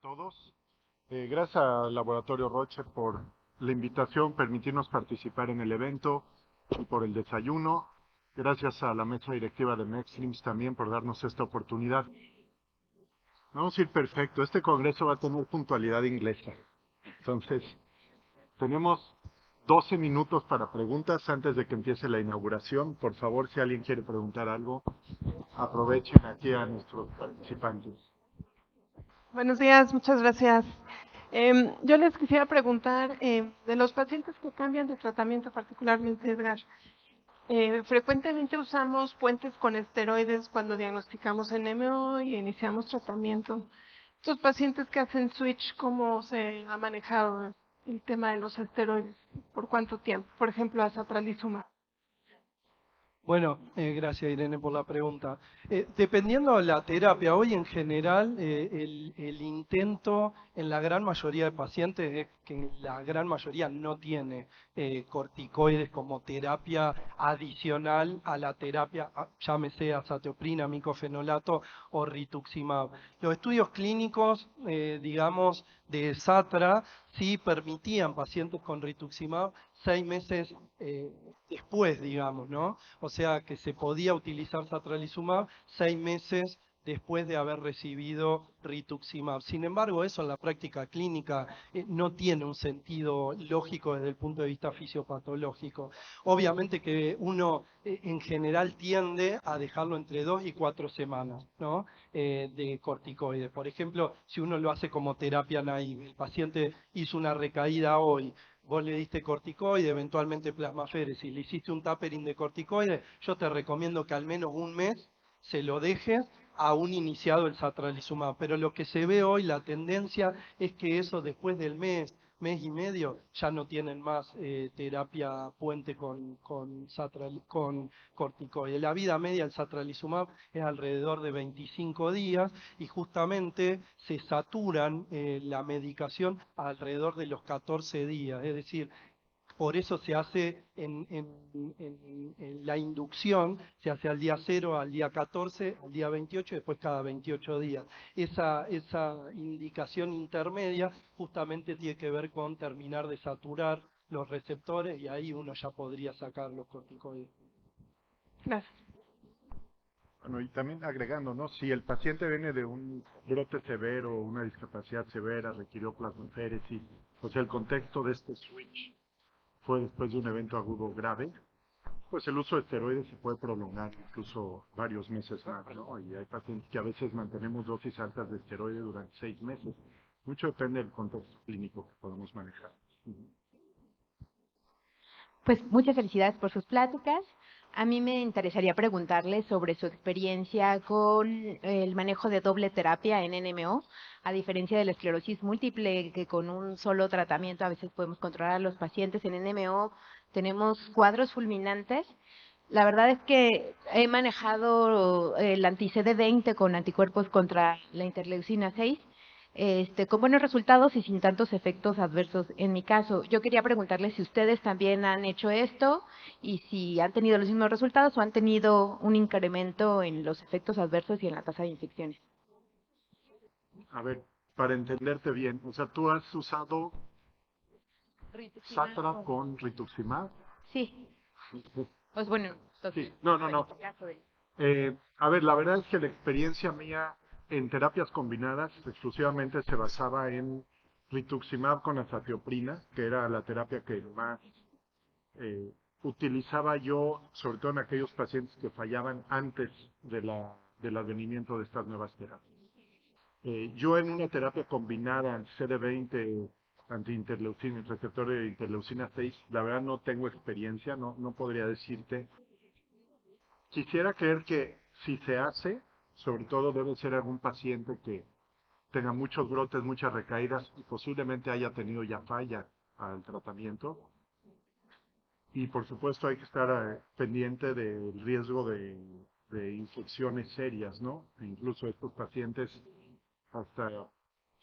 Todos. Gracias al Laboratorio Roche por la invitación, permitirnos participar en el evento y por el desayuno. Gracias a la mesa directiva de Mexlims también por darnos esta oportunidad. Vamos a ir perfecto. Este congreso va a tener puntualidad inglesa. Entonces, tenemos 12 minutos para preguntas antes de que empiece la inauguración. Por favor, si alguien quiere preguntar algo, aprovechen aquí a nuestros participantes. Buenos días, muchas gracias. Yo les quisiera preguntar de los pacientes que cambian de tratamiento, particularmente Edgar. Frecuentemente usamos puentes con esteroides cuando diagnosticamos NMO y iniciamos tratamiento. Estos pacientes que hacen switch, ¿cómo se ha manejado el tema de los esteroides? ¿Por cuánto tiempo? Por ejemplo, azatralizumab. Bueno, gracias Irene por la pregunta. Dependiendo de la terapia, hoy en general el intento en la gran mayoría de pacientes es que la gran mayoría no tiene corticoides como terapia adicional a la terapia, llámese azatioprina, micofenolato o rituximab. Los estudios clínicos, digamos, de SATRA sí permitían pacientes con rituximab 6 meses después, digamos, ¿no? O sea que se podía utilizar satralizumab 6 meses después de haber recibido rituximab. Sin embargo, eso en la práctica clínica no tiene un sentido lógico desde el punto de vista fisiopatológico. Obviamente que uno en general tiende a dejarlo entre 2 y 4 semanas, ¿no? De corticoides. Por ejemplo, si uno lo hace como terapia naive, el paciente hizo una recaída hoy, vos le diste corticoide, eventualmente plasmaféresis, le hiciste un tapering de corticoide, yo te recomiendo que al menos un mes se lo dejes aún iniciado el satralizumab. Pero lo que se ve hoy, la tendencia es que eso después del mes, mes y medio, ya no tienen más terapia puente con corticoide. La vida media del satralizumab es alrededor de 25 días y justamente se saturan la medicación alrededor de los 14 días. Es decir, por eso se hace en la inducción, se hace al día 0, al día 14, al día 28 y después cada 28 días. Esa indicación intermedia justamente tiene que ver con terminar de saturar los receptores y ahí uno ya podría sacar los corticoides. Gracias. Bueno, y también agregando, ¿no? Si el paciente viene de un brote severo, una discapacidad severa, requirió plasmaféresis, o sea, el contexto de este switch fue después de un evento agudo grave, pues el uso de esteroides se puede prolongar incluso varios meses más, ¿no? Y hay pacientes que a veces mantenemos dosis altas de esteroides durante 6 meses. Mucho depende del contexto clínico que podemos manejar. Pues muchas felicidades por sus pláticas. A mí me interesaría preguntarle sobre su experiencia con el manejo de doble terapia en NMO, a diferencia de la esclerosis múltiple, que con un solo tratamiento a veces podemos controlar a los pacientes. En NMO tenemos cuadros fulminantes. La verdad es que he manejado el anti-CD20 con anticuerpos contra la interleucina 6 con buenos resultados y sin tantos efectos adversos en mi caso. Yo quería preguntarle si ustedes también han hecho esto y si han tenido los mismos resultados o han tenido un incremento en los efectos adversos y en la tasa de infecciones. A ver, para entenderte bien, o sea, tú has usado Rituximab Satra con- con rituximab. Sí, pues bueno, Sí, entonces, no, en no. este caso de... A ver, la verdad es que la experiencia mía en terapias combinadas exclusivamente se basaba en rituximab con azatioprina, que era la terapia que más eh, utilizaba yo, sobre todo en aquellos pacientes que fallaban antes del advenimiento de estas nuevas terapias. Yo en una terapia combinada CD20 antiinterleucina, receptor de interleucina 6, la verdad no tengo experiencia, no podría decirte. Quisiera creer que si se hace, sobre todo debe ser algún paciente que tenga muchos brotes, muchas recaídas y posiblemente haya tenido ya falla al tratamiento. Y por supuesto hay que estar pendiente del riesgo de infecciones serias, ¿no? E incluso estos pacientes hasta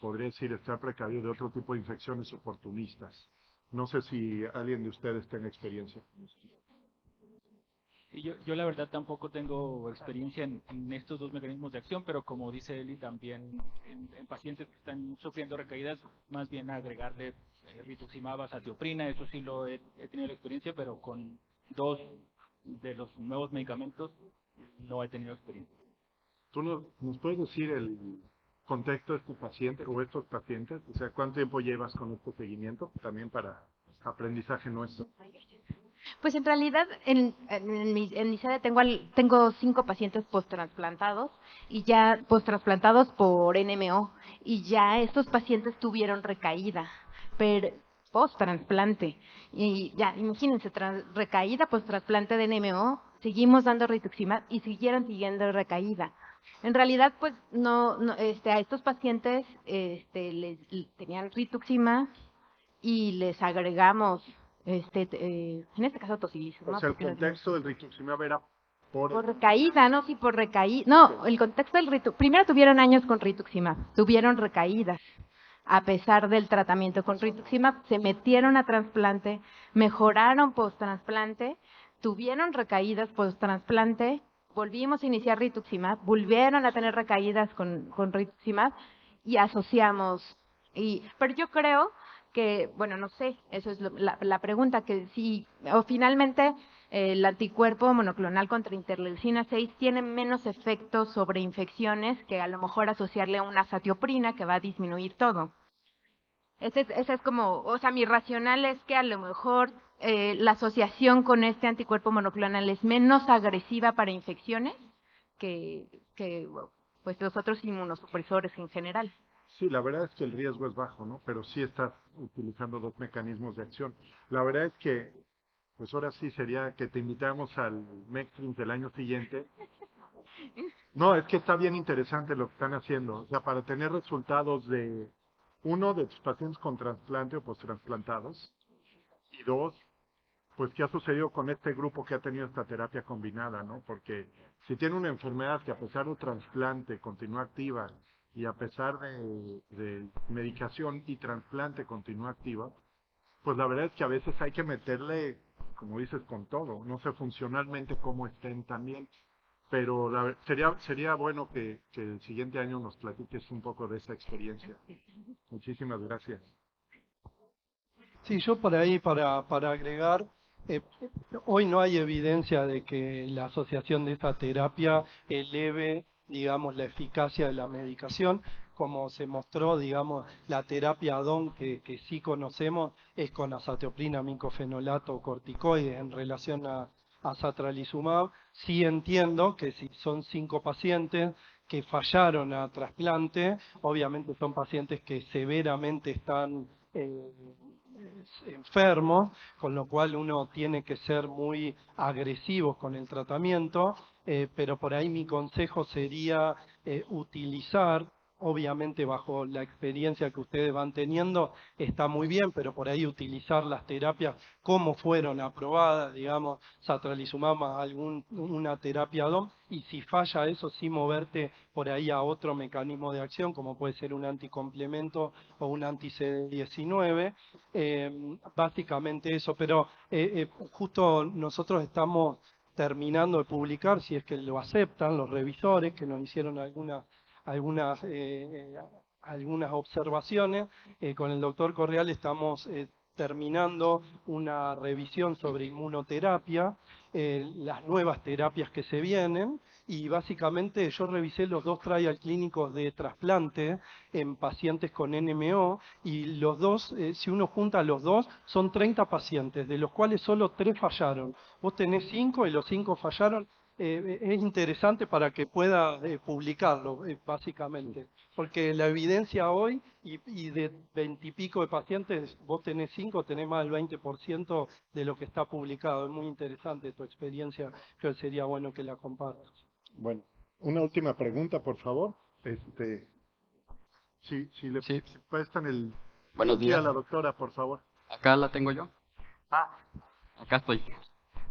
podría decir estar precavido de otro tipo de infecciones oportunistas. No sé si alguien de ustedes tenga experiencia. Sí, yo la verdad tampoco tengo experiencia en estos dos mecanismos de acción, pero como dice Eli, también en pacientes que están sufriendo recaídas, más bien agregarle rituximab, azatioprina, eso sí he tenido la experiencia, pero con dos de los nuevos medicamentos no he tenido experiencia. ¿Tú nos puedes decir el contexto de este paciente o estos pacientes? O sea, ¿cuánto tiempo llevas con este seguimiento? También para aprendizaje nuestro. Pues en realidad en mi sede tengo 5 pacientes posttransplantados y ya posttransplantados por NMO y ya estos pacientes tuvieron recaída, pero posttrasplante. Y ya, imagínense, recaída posttrasplante de NMO, seguimos dando rituximab y siguieron siguiendo recaída. En realidad, pues a estos pacientes tenían rituximab y les agregamos en este caso O tocilizumab, sea, el porque no contexto del rituximab era por recaída, ¿no? Sí, por recaída. No, el contexto del primero tuvieron años con rituximab, tuvieron recaídas. A pesar del tratamiento con rituximab, se metieron a trasplante, mejoraron post-trasplante, tuvieron recaídas post-trasplante, volvimos a iniciar rituximab, volvieron a tener recaídas con rituximab y asociamos. Pero yo creo que, bueno, no sé, eso es la pregunta, que si, o finalmente el anticuerpo monoclonal contra interleucina 6 tiene menos efectos sobre infecciones que a lo mejor asociarle a una azatioprina que va a disminuir todo. Ese es como, o sea, mi racional es que a lo mejor la asociación con este anticuerpo monoclonal es menos agresiva para infecciones que pues los otros inmunosupresores en general. Sí, la verdad es que el riesgo es bajo, ¿no? Pero sí estás utilizando dos mecanismos de acción. La verdad es que, pues ahora sí sería que te invitáramos al MECTRIN del año siguiente. No, es que está bien interesante lo que están haciendo. O sea, para tener resultados de, uno, de tus pacientes con trasplante o posttransplantados, y dos, pues qué ha sucedido con este grupo que ha tenido esta terapia combinada, ¿no? Porque si tiene una enfermedad que a pesar de trasplante continúa activa y a pesar de medicación y trasplante continúa activa, pues la verdad es que a veces hay que meterle, como dices, con todo. No sé funcionalmente cómo estén también, pero sería bueno que el siguiente año nos platiques un poco de esa experiencia. Muchísimas gracias. Sí, yo por ahí para agregar, eh, hoy no hay evidencia de que la asociación de esta terapia eleve, digamos, la eficacia de la medicación. Como se mostró, digamos, la terapia ADON que sí conocemos es con azatioprina, micofenolato o corticoides en relación a satralizumab. Sí entiendo que si son 5 pacientes que fallaron a trasplante, obviamente son pacientes que severamente están enfermos, con lo cual uno tiene que ser muy agresivo con el tratamiento, pero por ahí mi consejo sería utilizar, obviamente bajo la experiencia que ustedes van teniendo, está muy bien, pero por ahí utilizar las terapias como fueron aprobadas, digamos, satralizumab más una terapia DOM, y si falla eso, sí moverte por ahí a otro mecanismo de acción, como puede ser un anticomplemento o un anti-CD19, básicamente eso, pero justo nosotros estamos terminando de publicar, si es que lo aceptan los revisores, que nos hicieron algunas, algunas observaciones. Con el doctor Correal estamos terminando una revisión sobre inmunoterapia, las nuevas terapias que se vienen, y básicamente yo revisé los 2 trial clínicos de trasplante en pacientes con NMO, y los dos, si uno junta los dos, son 30 pacientes, de los cuales solo 3 fallaron. Vos tenés 5 y los 5 fallaron. Es interesante para que pueda publicarlo, básicamente, porque la evidencia hoy, y de 20 y pico de pacientes, vos tenés 5, tenés más del 20% de lo que está publicado. Es muy interesante tu experiencia, creo que sería bueno que la compartas. Bueno, una última pregunta, por favor. Sí, Si prestan el buenos aquí a días. la doctora, por favor. Acá la tengo yo. Ah, Acá estoy.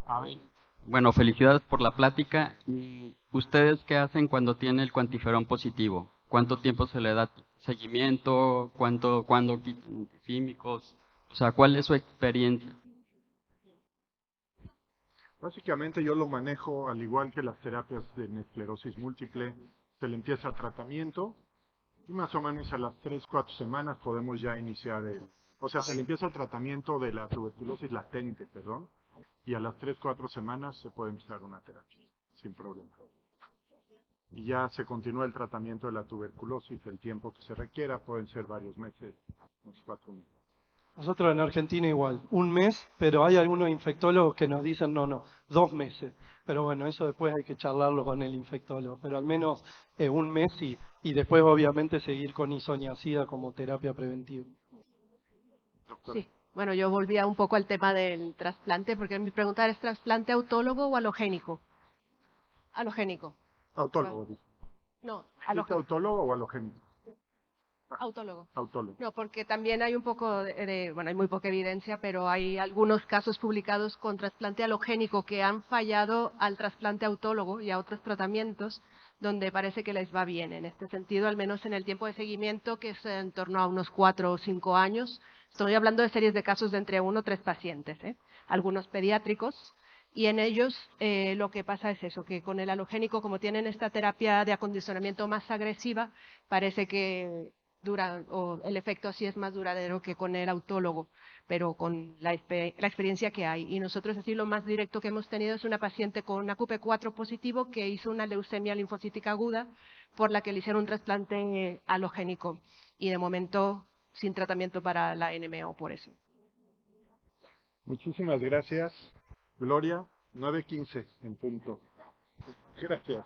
a ver. Bueno, felicidades por la plática. ¿Y ustedes qué hacen cuando tiene el cuantiferón positivo? ¿Cuánto tiempo se le da seguimiento? ¿Cuándo quitan químicos? O sea, ¿cuál es su experiencia? Básicamente yo lo manejo al igual que las terapias de esclerosis múltiple. Se le empieza tratamiento y más o menos a las 3-4 semanas podemos ya iniciar o sea, se le empieza el tratamiento de la tuberculosis latente, perdón, y a las 3-4 semanas se puede empezar una terapia, sin problema. Y ya se continúa el tratamiento de la tuberculosis, el tiempo que se requiera, pueden ser varios meses, unos 4 meses. Nosotros en Argentina igual, 1 mes, pero hay algunos infectólogos que nos dicen no, 2 meses. Pero bueno, eso después hay que charlarlo con el infectólogo, pero al menos 1 mes y después obviamente seguir con isoniazida como terapia preventiva. Doctor. Sí, bueno, yo volvía un poco al tema del trasplante, porque mi pregunta es, ¿trasplante autólogo o halogénico? Halogénico. Autólogo, dice. No, ¿Dijiste autólogo o halogénico? autólogo. Autólogo. No, porque también hay un poco bueno, hay muy poca evidencia, pero hay algunos casos publicados con trasplante halogénico que han fallado al trasplante autólogo y a otros tratamientos donde parece que les va bien. En este sentido, al menos en el tiempo de seguimiento, que es en torno a unos 4 o 5 años, estoy hablando de series de casos de entre 1 o 3 pacientes, algunos pediátricos, y en ellos lo que pasa es eso, que con el halogénico, como tienen esta terapia de acondicionamiento más agresiva, parece que o el efecto así es más duradero que con el autólogo, pero con la experiencia que hay. Y nosotros así lo más directo que hemos tenido es una paciente con AQP4 positivo que hizo una leucemia linfocítica aguda por la que le hicieron un trasplante halogénico y de momento sin tratamiento para la NMO por eso. Muchísimas gracias, Gloria. 9:15 en punto. Gracias.